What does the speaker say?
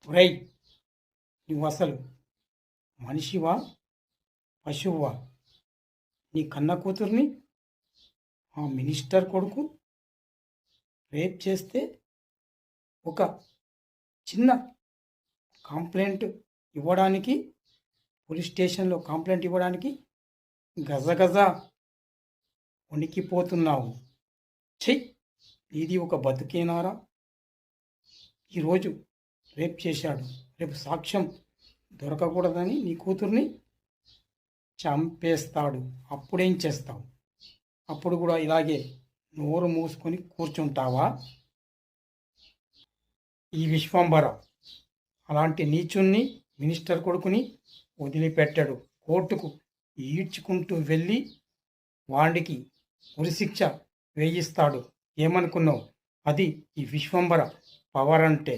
ఒరేయ్, నువ్వు అసలు మనిషివా పశువువా? నీ కన్న కూతుర్ని ఆ మినిస్టర్ కొడుకు రేప్ చేస్తే ఒక చిన్న కంప్లైంట్ ఇవ్వడానికి, పోలీస్ స్టేషన్లో కంప్లైంట్ ఇవ్వడానికి గజగజ వణికిపోతున్నావు. చెయ్యి, ఇది ఒక బతుకేనారా? ఈరోజు రేప్ చేశాడు, రేపు సాక్ష్యం దొరకకూడదని నీ కూతుర్ని చంపేస్తాడు. అప్పుడేం చేస్తావు? అప్పుడు కూడా ఇలాగే నోరు మూసుకొని కూర్చుంటావా? ఈ విశ్వంబర అలాంటి నీచుణ్ణి, మినిస్టర్ కొడుకుని వదిలిపెట్టాడు. కోర్టుకు ఈడ్చుకుంటూ వెళ్ళి వాడికి ఉరిశిక్ష వేయిస్తాడు. ఏమనుకున్నావు? అది ఈ విశ్వంబర పవర్ అంటే.